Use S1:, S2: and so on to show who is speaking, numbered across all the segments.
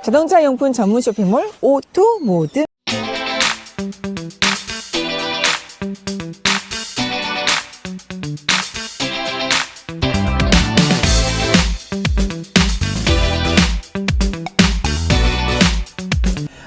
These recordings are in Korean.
S1: 자동차 용품 전문 쇼핑몰 오토모드.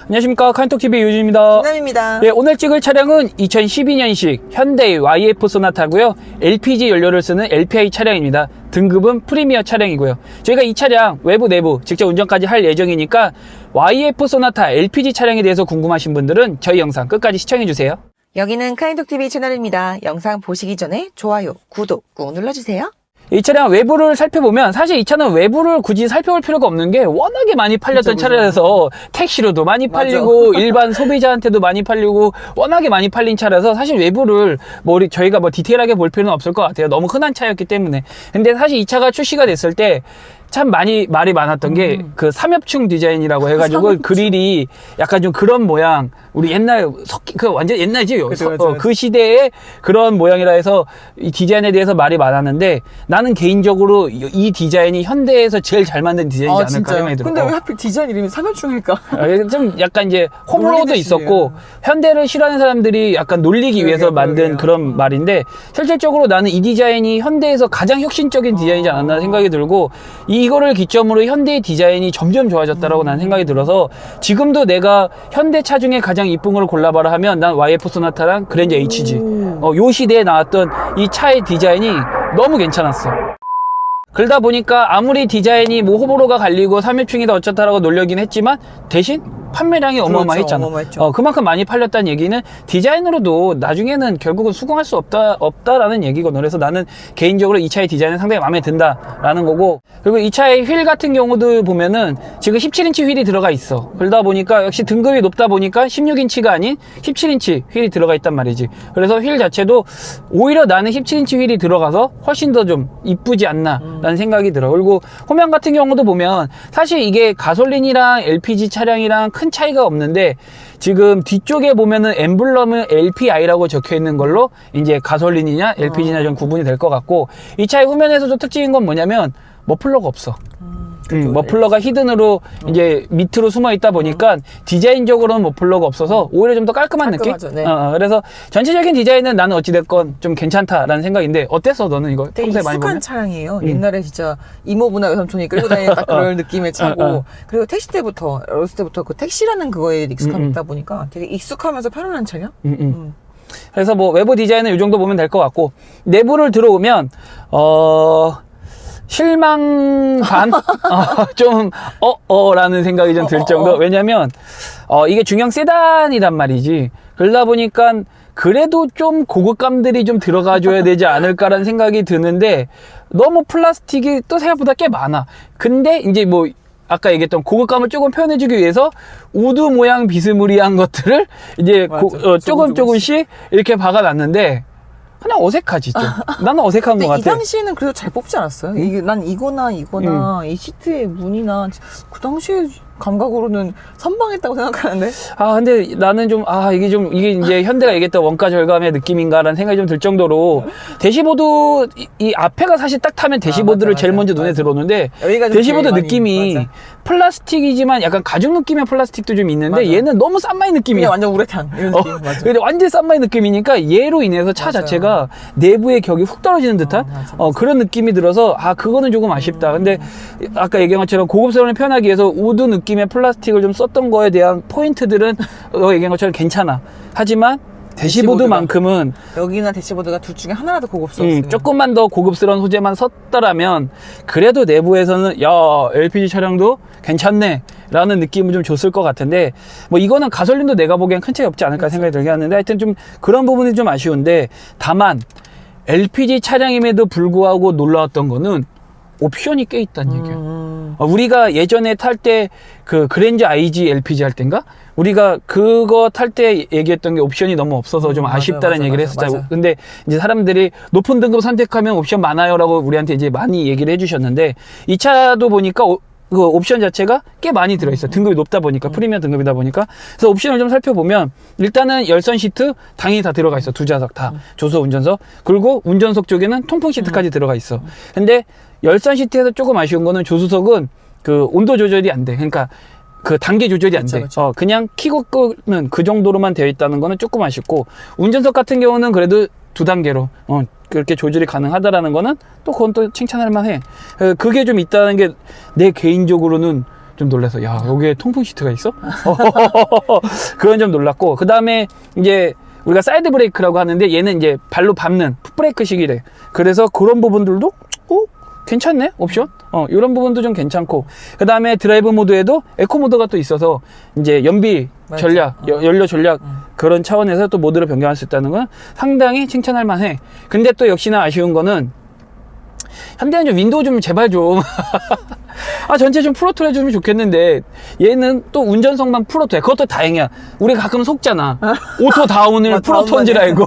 S2: 안녕하십니까, 카인톡TV 유진입니다.
S1: 김남입니다.
S2: 네, 오늘 찍을 차량은 2012년식 현대의 YF 소나타고요. LPG 연료를 쓰는 LPI 차량입니다. 등급은 프리미어 차량이고요. 저희가 이 차량 외부 내부 직접 운전까지 할 예정이니까 YF 소나타 LPG 차량에 대해서 궁금하신 분들은 저희 영상 끝까지 시청해주세요.
S1: 여기는 카인톡TV 채널입니다. 영상 보시기 전에 좋아요, 구독 꾹 눌러주세요.
S2: 이 차량 외부를 살펴보면 사실 이 차는 외부를 굳이 살펴볼 필요가 없는 게 워낙에 많이 팔렸던 차량이라서 택시로도 많이 팔리고 일반 소비자한테도 많이 팔리고 워낙에 많이 팔린 차라서 사실 외부를 저희가 디테일하게 볼 필요는 없을 것 같아요. 너무 흔한 차였기 때문에. 근데 사실 이 차가 출시가 됐을 때 참 말이 많았던 게 그 삼엽충 디자인이라고 해가지고 그릴이 약간 좀 그런 모양, 우리 옛날 완전 옛날이지. 그 시대의 그런 모양이라 해서 이 디자인에 대해서 말이 많았는데 나는 개인적으로 이 디자인이 현대에서 제일 잘 만든 디자인이지 않을까 생각이 들어요.
S1: 근데 왜 하필 디자인 이름이 삼엽충일까?
S2: 좀 약간 이제 호불호도 있었고 현대를 싫어하는 사람들이 약간 놀리기 위해서 만든 그런 말인데 실질적으로 나는 이 디자인이 현대에서 가장 혁신적인 디자인이지 않았나 생각이 들고 이거를 기점으로 현대의 디자인이 점점 좋아졌다라고 나는 생각이 들어서 지금도 내가 현대 차 중에 가장 이쁜 걸 골라봐라 하면 난 YF 소나타랑 그랜저 HG 요 시대에 나왔던 이 차의 디자인이 너무 괜찮았어. 그러다 보니까 아무리 디자인이 호불호가 갈리고 삼엽충이다 어쩌다라고 놀려긴 했지만 대신 판매량이 어마어마했잖아.
S1: 어마어마했죠.
S2: 그만큼 많이 팔렸다는 얘기는 디자인으로도 나중에는 결국은 수긍할 수 없다라는 얘기거든. 그래서 나는 개인적으로 이 차의 디자인은 상당히 마음에 든다라는 거고, 그리고 이 차의 휠 같은 경우도 보면은 지금 17인치 휠이 들어가 있어. 그러다 보니까 역시 등급이 높다 보니까 16인치가 아닌 17인치 휠이 들어가 있단 말이지. 그래서 휠 자체도 오히려 나는 17인치 휠이 들어가서 훨씬 더 좀 이쁘지 않나 라는 생각이 들어. 그리고 호면 같은 경우도 보면 사실 이게 가솔린이랑 LPG 차량이랑 큰 차이가 없는데 지금 뒤쪽에 보면은 엠블럼은 LPI라고 적혀 있는 걸로 이제 가솔린이냐 LPG냐 좀 구분이 될 것 같고, 이 차의 후면에서 좀 특징인 건 뭐냐면 머플러가 없어. 머플러가 히든으로 이제 밑으로 숨어 있다 보니까 디자인적으로는 머플러가 없어서 오히려 좀 더 깔끔한 느낌?
S1: 네.
S2: 그래서 전체적인 디자인은 나는 어찌됐건 좀 괜찮다라는 생각인데 어땠어 너는 이거 평소에 많이 보면?
S1: 익숙한 차량이에요. 옛날에 진짜 이모부나 외삼촌이 끌고 다니는 딱 그런 느낌의 차고 그리고 택시 때부터 어렸을 때부터 그 택시라는 그거에 익숙함이 있다 보니까 되게 익숙하면서 편안한 차량?
S2: 그래서 외부 디자인은 이 정도 보면 될 것 같고, 내부를 들어오면 실망 반? 라는 생각이 좀 들 정도. 왜냐면, 이게 중형 세단이란 말이지. 그러다 보니까, 그래도 좀 고급감들이 좀 들어가줘야 되지 않을까라는 생각이 드는데, 너무 플라스틱이 또 생각보다 꽤 많아. 근데, 이제 아까 얘기했던 고급감을 조금 표현해주기 위해서, 우드 모양 비스무리한 것들을, 이제, 조금씩 이렇게 박아놨는데, 그냥 어색하지 좀. 나는 어색한 것 같아.
S1: 이 당시에는 그래도 잘 뽑지 않았어요? 이게 난 이거나 이 시트의 무늬나 그 당시에 감각으로는 선방했다고 생각하는데.
S2: 근데 나는 이게 이제 현대가 얘기했던 원가 절감의 느낌인가라는 생각이 좀 들 정도로 대시보드 이 앞에가 사실 딱 타면 대시보드를 제일 먼저 눈에 들어오는데 대시보드 느낌이 플라스틱이지만 약간 가죽 느낌의 플라스틱도 좀 있는데 얘는 너무 싼마이 느낌이야.
S1: 완전 우레탄 이런 느낌. 맞아.
S2: 근데 완전 싼마이 느낌이니까 얘로 인해서 차 자체가 내부의 격이 훅 떨어지는 듯한 그런 느낌이 들어서 그거는 조금 아쉽다. 근데 아까 얘기한 것처럼 고급스러움을 표현하기 위해서 우드 느낌의 플라스틱을 좀 썼던 거에 대한 포인트들은 얘기한 것처럼 괜찮아. 하지만 대시보드만큼은
S1: 여기나 대시보드가 둘 중에 하나라도 고급스러웠어요.
S2: 조금만 더 고급스러운 소재만 썼더라면 그래도 내부에서는 LPG 차량도 괜찮네 라는 느낌을 좀 줬을 것 같은데, 이거는 가솔린도 내가 보기엔 큰 차이 없지 않을까 생각이 들긴 하는데, 하여튼 좀 그런 부분이 좀 아쉬운데, 다만 LPG 차량임에도 불구하고 놀라웠던 거는 옵션이 꽤 있다는 얘기야. 우리가 예전에 탈 때 그 그랜저 IG LPG 할 땐가? 우리가 그거 탈 때 얘기했던 게 옵션이 너무 없어서 좀 아쉽다는 얘기를 했었잖아요. 근데 이제 사람들이 높은 등급 선택하면 옵션 많아요라고 우리한테 이제 많이 얘기를 해주셨는데, 이 차도 보니까 그 옵션 자체가 꽤 많이 들어있어. 등급이 높다 보니까, 프리미엄 등급이다 보니까. 그래서 옵션을 좀 살펴보면, 일단은 열선 시트 당연히 다 들어가 있어. 두 좌석 다. 조수석, 운전석. 그리고 운전석 쪽에는 통풍 시트까지 들어가 있어. 근데 열선 시트에서 조금 아쉬운 거는 조수석은 그 온도 조절이 안 돼. 그러니까 그 단계 조절이 안 돼.
S1: 그쵸.
S2: 그냥 키고 끄는 그 정도로만 되어 있다는 거는 조금 아쉽고, 운전석 같은 경우는 그래도 2단계로 그렇게 조절이 가능하다라는 거는 또 그건 또 칭찬할 만해. 그게 좀 있다는 게 내 개인적으로는 좀 놀라서, 야, 여기에 통풍 시트가 있어? 그건 좀 놀랐고, 그 다음에 이제 우리가 사이드 브레이크라고 하는데 얘는 이제 발로 밟는 풋브레이크식이래. 그래서 그런 부분들도 괜찮네, 옵션? 이런 부분도 좀 괜찮고, 그 다음에 드라이브 모드에도 에코 모드가 또 있어서 이제 연비 전략, 연료 전략 그런 차원에서 또 모드를 변경할 수 있다는 건 상당히 칭찬할 만해. 근데 또 역시나 아쉬운 거는 현대는 좀 윈도우 좀 제발 좀 전체 좀 프로토로 해주면 좋겠는데, 얘는 또 운전석만 프로토야. 그것도 다행이야. 우리 가끔 속잖아. 오토 다운을 프로토인 줄 알고.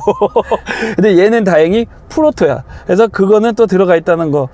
S2: 근데 얘는 다행히 프로토야. 그래서 그거는 또 들어가 있다는 거.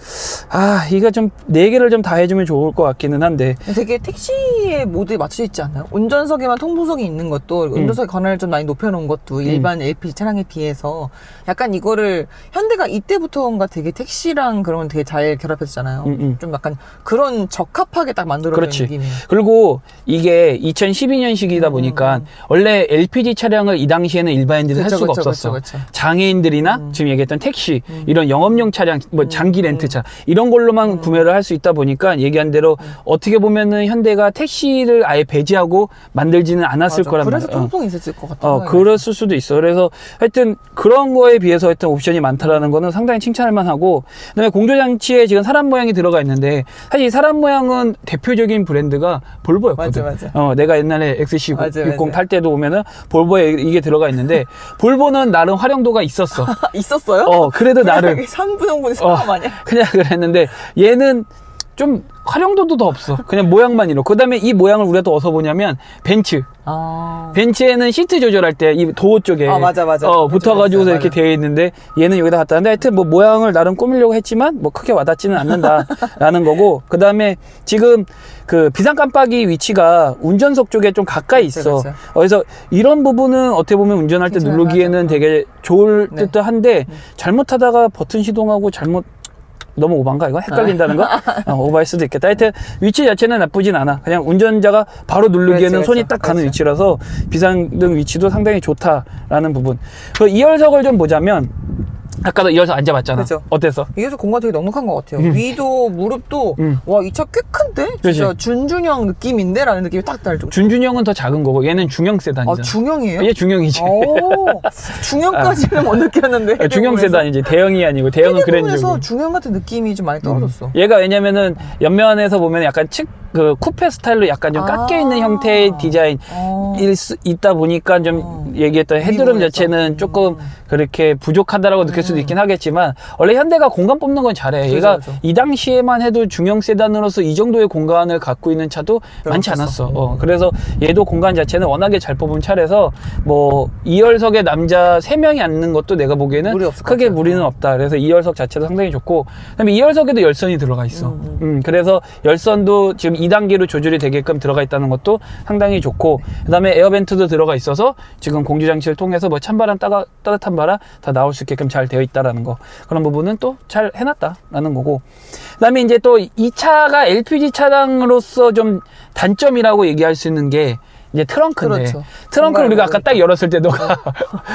S2: 이거 좀 4개를 좀 다 해주면 좋을 것 같기는 한데.
S1: 되게 택시의 모드에 맞춰져 있지 않나요? 운전석에만 통풍석이 있는 것도, 운전석의 권한을 좀 많이 높여놓은 것도 일반 LPG 차량에 비해서 약간 이거를 현대가 이때부터인가 되게 택시랑 그런 건 되게 잘 결합했잖아요. 좀 약간 그런 적합하게 딱 만들어진 느낌이에요.
S2: 그리고 이게 2012년식이다 보니까 원래 LPG 차량을 이 당시에는 일반인들이 할 수가 없었어.
S1: 그쵸.
S2: 장애인들이나 지금 얘기했던 택시, 이런 영업용 차량, 뭐 장기 렌트차 이런 걸로만 구매를 할 수 있다 보니까 얘기한 대로 어떻게 보면은 현대가 택시를 아예 배제하고 만들지는 않았을 거란 말이야.
S1: 그래서 통풍이 있었을 것 같아요.
S2: 그랬을 수도 있어. 그래서 하여튼 그런 거에 비해서 하여튼 옵션이 많다라는 거는 상당히 칭찬할 만하고, 그다음에 공조장치에 지금 사람 모양이 들어가 있는데, 사실 사람 모양은 대표적인 브랜드가 볼보였거든.
S1: 맞아.
S2: 내가 옛날에 XC60
S1: 맞아.
S2: 탈 때도 보면은 볼보에 이게 들어가 있는데, 볼보는 나름 활용도가 있었어.
S1: 있었어요?
S2: 그래도 나름
S1: 3분의 사람 아니야?
S2: 그냥 그랬는데, 얘는 좀 활용도도 더 없어. 그냥 모양만 이렇고. 그 다음에 이 모양을 우리가 또 어디서 보냐면 벤츠. 벤츠에는 시트 조절할 때 이 도어 쪽에
S1: 맞아.
S2: 붙어가지고서 이렇게 되어 있는데, 얘는 여기다 갖다 놨는데, 하여튼 뭐 모양을 나름 꾸미려고 했지만 뭐 크게 와닿지는 않는다라는 거고, 그 다음에 지금 그 비상 깜빡이 위치가 운전석 쪽에 좀 가까이 있어. 그래서 이런 부분은 어떻게 보면 운전할 때 누르기에는 되게 좋을 듯도 한데, 잘못하다가 버튼 시동하고 너무 오반가 이거? 헷갈린다는 거? 오바일 수도 있겠다. 하여튼 위치 자체는 나쁘진 않아. 그냥 운전자가 바로 누르기에는 손이 딱 가는 위치라서 비상등 위치도 상당히 좋다라는 부분. 그 2열석을 좀 보자면, 아까도 2열석 앉아봤잖아.
S1: 그쵸.
S2: 어땠어?
S1: 이게서 공간 되게 넉넉한 것 같아요. 위도 무릎도 와, 이 차 꽤 큰데? 진짜 준준형 느낌인데? 라는 느낌이 딱 날 정도.
S2: 준준형은 더 작은 거고 얘는 중형 세단이잖아.
S1: 중형이에요?
S2: 얘 중형이지.
S1: 중형까지는 못 느꼈는데.
S2: 중형 세단이지. 대형이 아니고, 대형은 그랜저고.
S1: 중형 같은 느낌이 좀 많이 떨어졌어.
S2: 얘가 왜냐면은 옆면에서 보면 약간 쿠페 스타일로 약간 좀 깎여 있는 형태의 디자인 있다 보니까 좀 얘기했던 헤드룸 자체는 조금 그렇게 부족하다라고 느낄 수도 있긴 하겠지만, 원래 현대가 공간 뽑는 건 잘해. 얘가 이 당시에만 해도 중형 세단으로서 이 정도의 공간을 갖고 있는 차도 많지 않았어. 그래서 얘도 공간 자체는 워낙에 잘 뽑은 차라서 뭐 2열석에 남자 3명이 앉는 것도 내가 보기에는 크게 무리는 없다. 그래서 2열석 자체도 상당히 좋고, 그다음에 2열석에도 열선이 들어가 있어. 그래서 열선도 지금 2단계로 조절이 되게끔 들어가 있다는 것도 상당히 좋고, 그다음에 에어벤트도 들어가 있어서 지금 공조장치를 통해서 뭐 찬바람, 따뜻한 바람 다 나올 수 있게끔 잘 되어 있다라는 거, 그런 부분은 또 잘 해놨다라는 거고, 그다음에 이제 또 이 차가 LPG 차량으로서 좀 단점이라고 얘기할 수 있는 게 이제 트렁크인데, 트렁크를 우리가 아까 딱 열었을 때 너가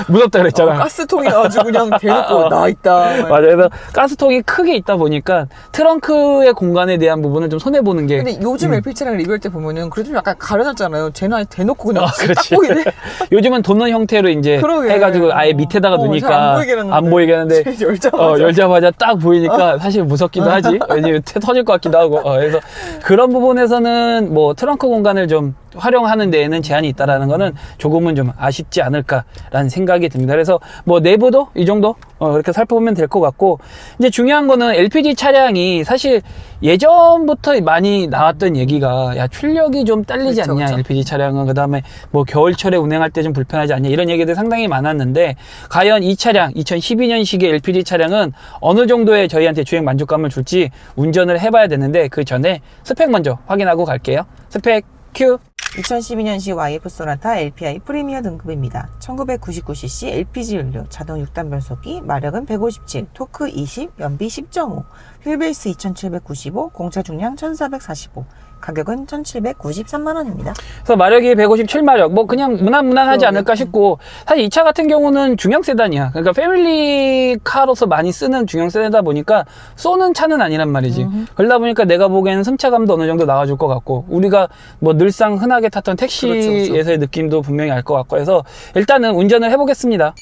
S2: 무섭다 그랬잖아.
S1: 가스통이 아주 그냥 대놓고 나 있다.
S2: 맞아. 그래서 가스통이 크게 있다 보니까 트렁크의 공간에 대한 부분을 좀 손해보는 게.
S1: 근데 요즘 LPG 차량 리뷰할 때 보면은 그래도 좀 약간 가려놨잖아요. 쟤는 아예 대놓고 그냥 딱
S2: 그렇지.
S1: 보이네.
S2: 요즘은 돕는 형태로 이제 해가지고 아예 밑에다가 두니까
S1: 안
S2: 보이게 하는데, 열자마자 딱 보이니까 사실 무섭기도 하지. 왜냐면 터질 것 같기도 하고. 그래서 그런 부분에서는 뭐 트렁크 공간을 좀 활용하는 데에는 제한이 있다라는 거는 조금은 좀 아쉽지 않을까라는 생각이 듭니다. 그래서 뭐 내부도 이 정도 이렇게 살펴보면 될 것 같고, 이제 중요한 거는 LPG 차량이 사실 예전부터 많이 나왔던 얘기가, 야, 출력이 좀 딸리지 않냐, LPG 차량은. 그 다음에 뭐 겨울철에 운행할 때 좀 불편하지 않냐, 이런 얘기들이 상당히 많았는데, 과연 이 차량 2012년식의 LPG 차량은 어느 정도의 저희한테 주행 만족감을 줄지 운전을 해봐야 되는데, 그 전에 스펙 먼저 확인하고 갈게요. 스펙 큐.
S1: 2012년식 YF 소나타 LPI 프리미어 등급입니다. 1999cc LPG 연료, 자동 6단 변속기, 마력은 157, 토크 20, 연비 10.5, 휠베이스 2795, 공차 중량 1445, 가격은 1,793만 원입니다.
S2: 그래서 마력이 157마력, 뭐 그냥 무난무난하지 않을까 싶고, 사실 이 차 같은 경우는 중형 세단이야. 그러니까 패밀리카로서 많이 쓰는 중형 세단이다 보니까 쏘는 차는 아니란 말이지. 그러다 보니까 내가 보기에는 승차감도 어느 정도 나와줄 것 같고, 우리가 뭐 늘상 흔하게 탔던 택시에서의 느낌도 분명히 알 것 같고 해서 일단은 운전을 해보겠습니다.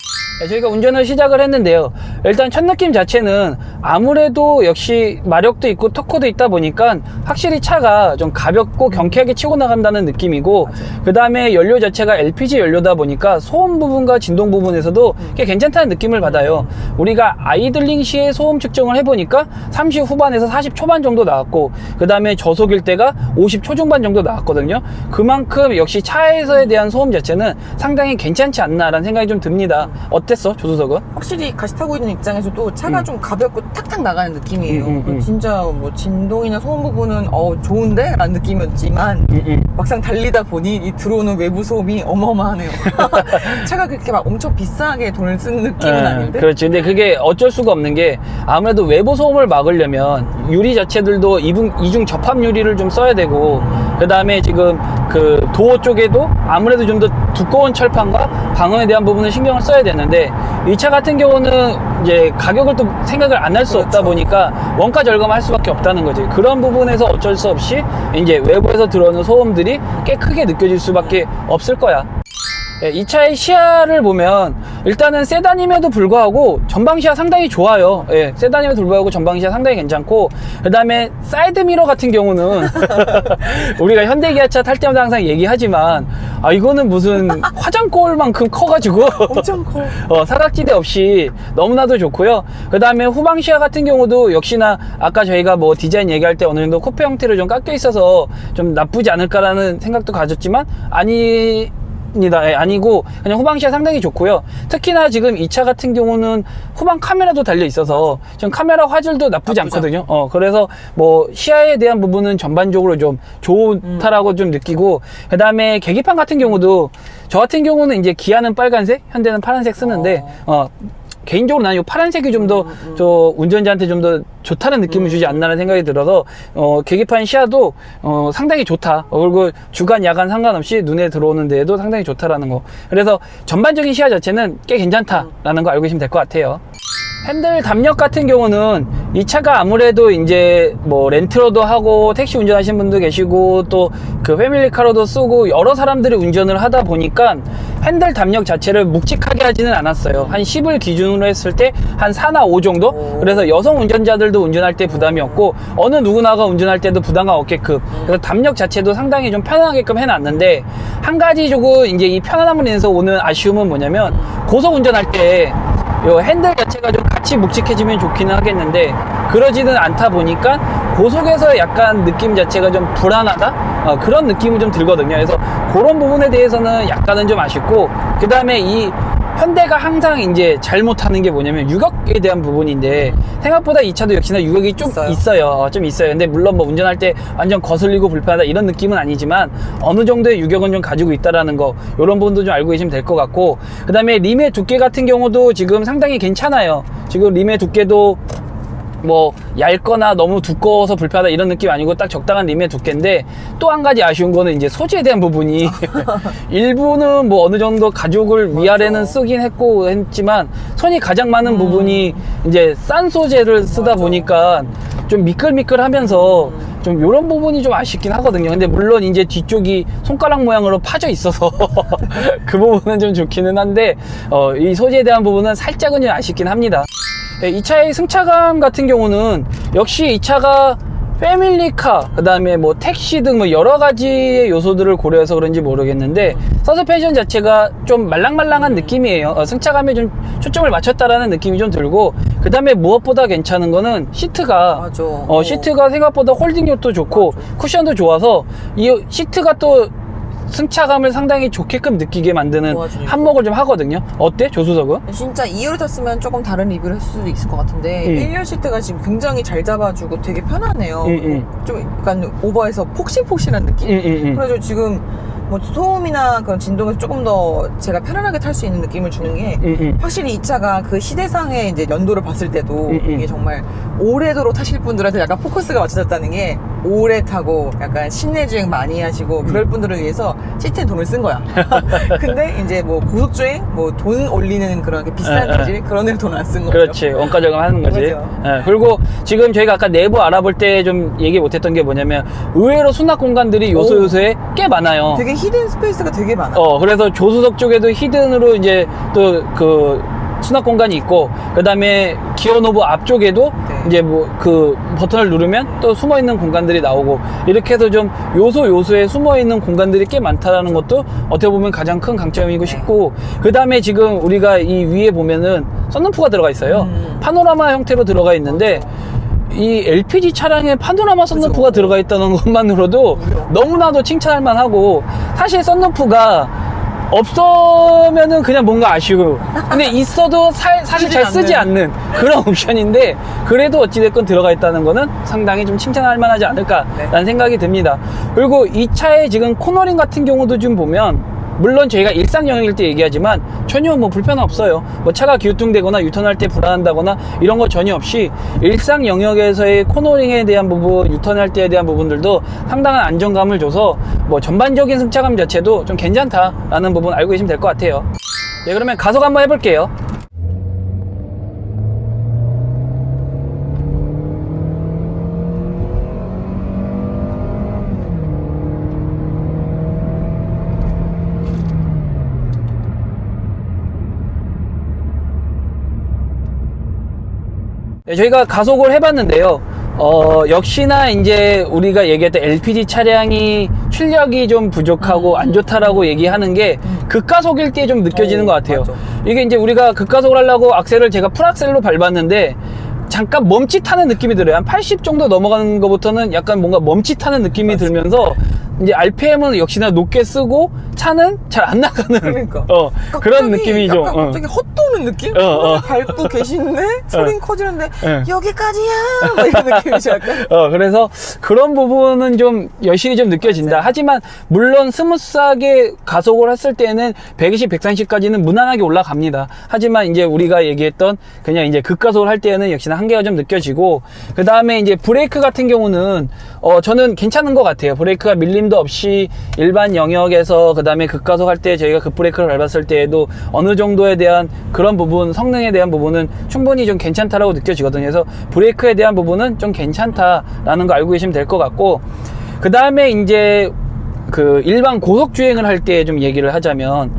S2: 네, 저희가 운전을 시작을 했는데요. 일단 첫 느낌 자체는 아무래도 역시 마력도 있고 터코도 있다 보니까 확실히 차가 좀 가볍고 경쾌하게 치고 나간다는 느낌이고, 그 다음에 연료 자체가 LPG 연료다 보니까 소음 부분과 진동 부분에서도 꽤 괜찮다는 느낌을 받아요. 우리가 아이들링 시에 소음 측정을 해보니까 30 후반에서 40 초반 정도 나왔고, 그 다음에 저속일 때가 50 초중반 정도 나왔거든요. 그만큼 역시 차에서에 대한 소음 자체는 상당히 괜찮지 않나라는 생각이 좀 듭니다. 어땠어, 조수석은?
S1: 확실히 같이 타고 있는 입장에서도 차가 좀 가볍고 탁탁 나가는 느낌이에요. 진짜 뭐 진동이나 소음 부분은 좋은데? 라는 느낌이었지만 막상 달리다 보니 이 들어오는 외부 소음이 어마어마하네요. 차가 그렇게 막 엄청 비싸게 돈을 쓰는 느낌은 아닌데?
S2: 그렇지. 근데 그게 어쩔 수가 없는 게 아무래도 외부 소음을 막으려면 유리 자체들도 이중 접합 유리를 좀 써야 되고, 그 다음에 지금 그 도어 쪽에도 아무래도 좀 더 두꺼운 철판과 방음에 대한 부분을 신경을 써야 되는데, 이 차 같은 경우는 이제 가격을 또 생각을 안 할 수 없다 보니까 원가 절감할 수밖에 없다는 거지. 그런 부분에서 어쩔 수 없이 이제 외부에서 들어오는 소음들이 꽤 크게 느껴질 수밖에 없을 거야. 예, 이 차의 시야를 보면 일단은 세단임에도 불구하고 전방 시야 상당히 좋아요. 예, 세단임에도 불구하고 전방 시야 상당히 괜찮고, 그 다음에 사이드 미러 같은 경우는 우리가 현대 기아차 탈 때마다 항상 얘기하지만 이거는 무슨 화장거울만큼 커가지고
S1: 엄청 커.
S2: 사각지대 없이 너무나도 좋고요. 그 다음에 후방 시야 같은 경우도 역시나 아까 저희가 뭐 디자인 얘기할 때 어느 정도 쿠페 형태로 좀 깎여 있어서 좀 나쁘지 않을까라는 생각도 가졌지만 아니고 그냥 후방 시야 상당히 좋고요. 특히나 지금 이 차 같은 경우는 후방 카메라도 달려 있어서 지금 카메라 화질도 나쁘지 않거든요. 그래서 뭐 시야에 대한 부분은 전반적으로 좀 좋다라고 좀 느끼고, 그 다음에 계기판 같은 경우도 저 같은 경우는 이제 기아는 빨간색, 현대는 파란색 쓰는데 개인적으로 나는 이 파란색이 좀 더 저 운전자한테 좀 더 좋다는 느낌을 주지 않나라는 생각이 들어서 계기판 시야도 상당히 좋다. 그리고 주간 야간 상관없이 눈에 들어오는 데에도 상당히 좋다라는 거. 그래서 전반적인 시야 자체는 꽤 괜찮다라는 거 알고 계시면 될 것 같아요. 핸들 담력 같은 경우는 이 차가 아무래도 이제 뭐 렌트로도 하고 택시 운전하시는 분도 계시고 또 그 패밀리카로도 쓰고 여러 사람들이 운전을 하다 보니까 핸들 담력 자체를 묵직하게 하지는 않았어요. 한 10을 기준으로 했을 때 한 4나 5 정도? 그래서 여성 운전자들도 운전할 때 부담이 없고 어느 누구나가 운전할 때도 부담감 없게끔, 그래서 담력 자체도 상당히 좀 편하게끔 해놨는데, 한 가지 조금 이제 이 편안함으로 인해서 오는 아쉬움은 뭐냐면 고속 운전할 때 요 핸들 자체가 좀 같이 묵직해지면 좋기는 하겠는데 그러지는 않다 보니까 고속에서 약간 느낌 자체가 좀 불안하다? 그런 느낌이 좀 들거든요. 그래서 그런 부분에 대해서는 약간은 좀 아쉽고, 그 다음에 이 현대가 항상 이제 잘못하는 게 뭐냐면 유격에 대한 부분인데, 생각보다 이 차도 역시나 유격이 좀 있어요. 근데 물론 뭐 운전할 때 완전 거슬리고 불편하다 이런 느낌은 아니지만 어느 정도의 유격은 좀 가지고 있다라는 거, 이런 부분도 좀 알고 계시면 될 것 같고, 그 다음에 림의 두께 같은 경우도 지금 상당히 괜찮아요. 지금 림의 두께도 뭐 얇거나 너무 두꺼워서 불편하다 이런 느낌 아니고 딱 적당한 림의 두께인데, 또 한 가지 아쉬운 거는 이제 소재에 대한 부분이 일부는 뭐 어느 정도 가죽을 위아래는 쓰긴 했지만 손이 가장 많은 부분이 이제 싼 소재를 쓰다 보니까 좀 미끌미끌하면서 좀 이런 부분이 좀 아쉽긴 하거든요. 근데 물론 이제 뒤쪽이 손가락 모양으로 파져 있어서 그 부분은 좀 좋기는 한데 이 소재에 대한 부분은 살짝은 좀 아쉽긴 합니다. 네, 이 차의 승차감 같은 경우는 역시 이 차가 패밀리카, 그 다음에 뭐 택시 등 뭐 여러 가지의 요소들을 고려해서 그런지 모르겠는데 서스펜션 자체가 좀 말랑말랑한 느낌이에요. 승차감에 좀 초점을 맞췄다라는 느낌이 좀 들고, 그 다음에 무엇보다 괜찮은 거는 시트가 시트가 생각보다 홀딩력도 좋고 쿠션도 좋아서 이 시트가 또 승차감을 상당히 좋게끔 느끼게 만드는 한몫을 좀 하거든요. 어때? 조수석은?
S1: 진짜 2열을 탔으면 조금 다른 리뷰를 할 수도 있을 것 같은데 1열 시트가 지금 굉장히 잘 잡아주고 되게 편하네요. 좀 약간 오버해서 폭신폭신한 느낌? 그래서 지금 뭐 소음이나 그런 진동에서 조금 더 제가 편안하게 탈 수 있는 느낌을 주는 게 확실히 이 차가 그 시대상의 이제 연도를 봤을 때도 이게 정말 오래도록 타실 분들한테 약간 포커스가 맞춰졌다는 게 오래 타고 약간 시내 주행 많이 하시고 그럴 분들을 위해서 시트에 돈을 쓴 거야. 근데 이제 뭐 고속주행, 뭐 돈 올리는 그런 게 비싼 기질 그런 데는 돈 안 쓴 거죠.
S2: 그렇지. 원가 절감하는 거지.
S1: 그렇죠.
S2: 그리고 지금 저희가 아까 내부 알아볼 때 좀 얘기 못했던 게 뭐냐면 의외로 수납 공간들이 요소요소에 꽤 많아요.
S1: 되게 히든 스페이스가 되게 많아.
S2: 그래서 조수석 쪽에도 히든으로 이제 또 그 수납 공간이 있고, 그 다음에 기어 노브 앞쪽에도
S1: 네.
S2: 이제 뭐 그 버튼을 누르면 또 숨어 있는 공간들이 나오고, 이렇게 해서 좀 요소에 숨어 있는 공간들이 꽤 많다라는 것도 어떻게 보면 가장 큰 강점이고 싶고, 그 다음에 지금 우리가 이 위에 보면은 썬루프가 들어가 있어요. 파노라마 형태로 들어가 있는데, 이 LPG 차량에 파노라마 썬루프가 들어가 있다는 것만으로도 너무나도 칭찬할 만하고, 사실 썬루프가 없으면은 그냥 뭔가 아쉬워. 근데 있어도 사실 잘 쓰지 않는 그런 옵션인데, 그래도 어찌됐건 들어가 있다는 거는 상당히 좀 칭찬할 만하지 않을까라는 생각이 듭니다. 그리고 이 차의 지금 코너링 같은 경우도 좀 보면, 물론 저희가 일상 영역일 때 얘기하지만 전혀 뭐 불편 없어요. 뭐 차가 기우뚱대거나 유턴할 때 불안한다거나 이런 거 전혀 없이 일상 영역에서의 코너링에 대한 부분, 유턴할 때에 대한 부분들도 상당한 안정감을 줘서 뭐 전반적인 승차감 자체도 좀 괜찮다라는 부분 알고 계시면 될 것 같아요. 네, 그러면 가속 한번 해볼게요. 네, 저희가 가속을 해봤는데요. 역시나 이제 우리가 얘기했던 LPG 차량이 출력이 좀 부족하고 안 좋다라고 얘기하는 게 급가속일 때 좀 느껴지는 것 같아요.
S1: 맞아.
S2: 이게 이제 우리가 급가속을 하려고 악셀을 제가 풀악셀로 밟았는데 잠깐 멈칫하는 느낌이 들어요. 한 80 정도 넘어가는 것부터는 약간 뭔가 멈칫하는 느낌이 들면서 이제 RPM은 역시나 높게 쓰고 차는 잘 안 나가는
S1: 그러니까.
S2: 그런 느낌이 좀
S1: 갑자기 헛도는 느낌? 밟고 계시는데 소리는 커지는데 여기까지야 막 이런 느낌이죠. 약간.
S2: 그래서 그런 부분은 좀 여실히 좀 느껴진다.
S1: 맞아요.
S2: 하지만 물론 스무스하게 가속을 했을 때는 120, 130까지는 무난하게 올라갑니다. 하지만 이제 우리가 얘기했던 그냥 이제 급가속을 할 때는 역시나 한계가 좀 느껴지고, 그 다음에 이제 브레이크 같은 경우는 저는 괜찮은 것 같아요. 브레이크가 밀림도 없이 일반 영역에서, 그 다음에 급가속할 때 저희가 급브레이크를 밟았을 때에도 어느 정도에 대한 그런 부분, 성능에 대한 부분은 충분히 좀 괜찮다라고 느껴지거든요. 그래서 브레이크에 대한 부분은 좀 괜찮다라는 거 알고 계시면 될 것 같고, 그 다음에 이제 그 일반 고속 주행을 할 때 좀 얘기를 하자면,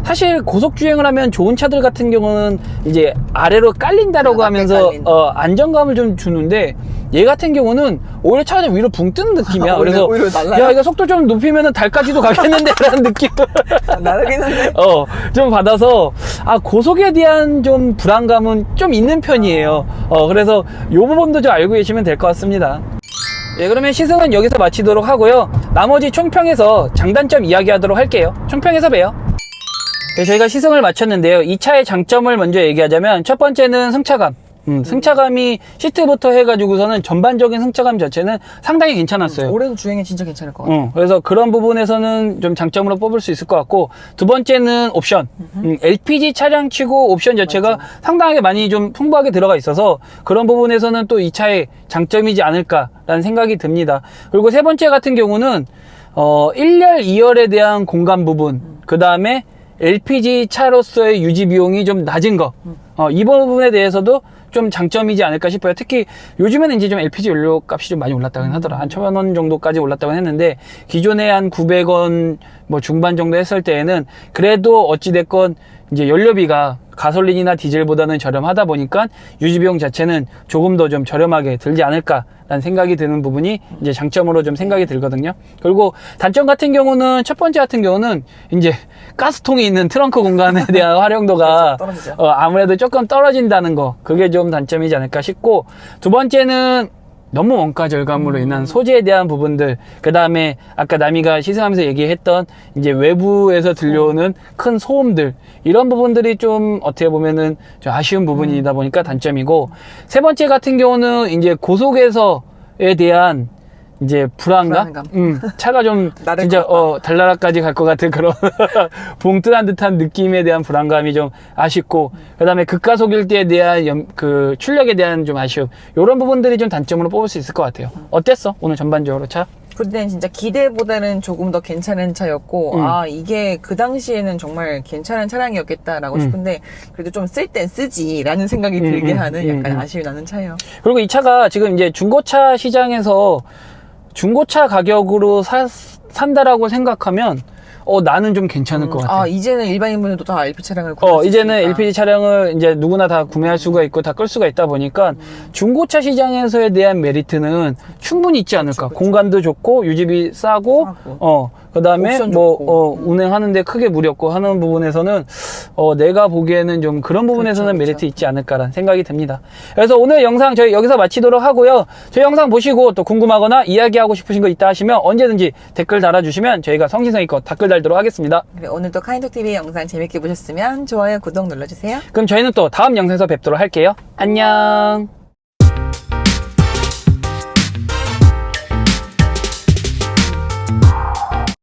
S2: 사실 고속 주행을 하면 좋은 차들 같은 경우는 이제 아래로 깔린다라고 하면서 안정감을 좀 주는데, 얘 같은 경우는 오히려 차가 좀 위로 붕 뜨는 느낌이야. 그래서
S1: 오히려 날라요?
S2: 야, 이거 속도 좀 높이면은 달까지도 가겠는데 라는 느낌
S1: 나르겠는데?
S2: 좀 받아서 고속에 대한 좀 불안감은 좀 있는 편이에요. 그래서 요 부분도 좀 알고 계시면 될 것 같습니다. 예, 그러면 시승은 여기서 마치도록 하고요. 나머지 총평에서 장단점 이야기하도록 할게요. 총평에서 봬요. 네, 저희가 시승을 마쳤는데요. 이 차의 장점을 먼저 얘기하자면, 첫 번째는 승차감. 승차감이 시트부터 해가지고서는 전반적인 승차감 자체는 상당히 괜찮았어요.
S1: 오랜 주행에 진짜 괜찮을 것 같아요.
S2: 그래서 그런 부분에서는 좀 장점으로 뽑을 수 있을 것 같고, 두 번째는 옵션. LPG 차량 치고 옵션 자체가
S1: 맞아.
S2: 상당하게 많이 좀 풍부하게 들어가 있어서 그런 부분에서는 또 이 차의 장점이지 않을까라는 생각이 듭니다. 그리고 세 번째 같은 경우는 1열, 2열에 대한 공간 부분, 그 다음에 LPG 차로서의 유지 비용이 좀 낮은 거, 이 부분에 대해서도 좀 장점이지 않을까 싶어요. 특히 요즘에는 이제 좀 LPG 연료 값이 좀 많이 올랐다고 하더라. 한 1,000원 정도까지 올랐다고 했는데, 기존에 한 900원 뭐 중반 정도 했을 때에는 그래도 어찌됐건 이제 연료비가 가솔린이나 디젤보다는 저렴하다 보니까 유지비용 자체는 조금 더 좀 저렴하게 들지 않을까라는 생각이 드는 부분이 이제 장점으로 좀 생각이 들거든요. 그리고 단점 같은 경우는, 첫 번째 같은 경우는 이제 가스통이 있는 트렁크 공간에 대한 활용도가
S1: 떨어지죠.
S2: 아무래도 조금 떨어진다는 거, 그게 좀 단점이지 않을까 싶고, 두 번째는 너무 원가 절감으로 인한 소재에 대한 부분들, 그 다음에 아까 남이가 시승하면서 얘기했던 이제 외부에서 들려오는 큰 소음들, 이런 부분들이 좀 어떻게 보면은 좀 아쉬운 부분이다 보니까 단점이고, 세 번째 같은 경우는 이제 고속에서에 대한 이제 불안감? 차가 좀
S1: 나를
S2: 진짜
S1: 걸었다.
S2: 달나라까지 갈 것 같은 그런 봉뜬한 듯한 느낌에 대한 불안감이 좀 아쉽고, 그다음에 급가속일 때에 대한 그 출력에 대한 좀 아쉬움, 이런 부분들이 좀 단점으로 뽑을 수 있을 것 같아요. 어땠어? 오늘 전반적으로 차?
S1: 그때는 진짜 기대보다는 조금 더 괜찮은 차였고, 아, 이게 그 당시에는 정말 괜찮은 차량이었겠다라고 싶은데, 그래도 좀 쓸 땐 쓰지라는 생각이 들게 하는 약간 아쉬움이 나는 차예요.
S2: 그리고 이 차가 지금 이제 중고차 시장에서 중고차 가격으로 산다라고 생각하면 나는 좀 괜찮을 것 같아.
S1: 아, 이제는 일반인분들도 다 LP 차량을 구할 수
S2: 이제는
S1: 있으니까.
S2: LPG 차량을 이제 누구나 다 구매할 수가 있고 다 끌 수가 있다 보니까 중고차 시장에서에 대한 메리트는 충분히 있지 않을까.
S1: 그쵸.
S2: 공간도 좋고 유지비 싸고, 그다음에
S1: 옵션
S2: 뭐
S1: 좋고.
S2: 운행하는데 크게 무리 없고 하는 부분에서는 내가 보기에는 좀 그런 부분에서는
S1: 그쵸.
S2: 메리트 있지 않을까라는 생각이 듭니다. 그래서 오늘 영상 저희 여기서 마치도록 하고요. 저희 영상 보시고 또 궁금하거나 이야기하고 싶으신 거 있다 하시면 언제든지 댓글 달아주시면 저희가 성심성의껏 댓글 달도록 하겠습니다.
S1: 그래, 오늘도 카인톡TV 영상 재밌게 보셨으면 좋아요, 구독 눌러주세요.
S2: 그럼 저희는 또 다음 영상에서 뵙도록 할게요. 안녕.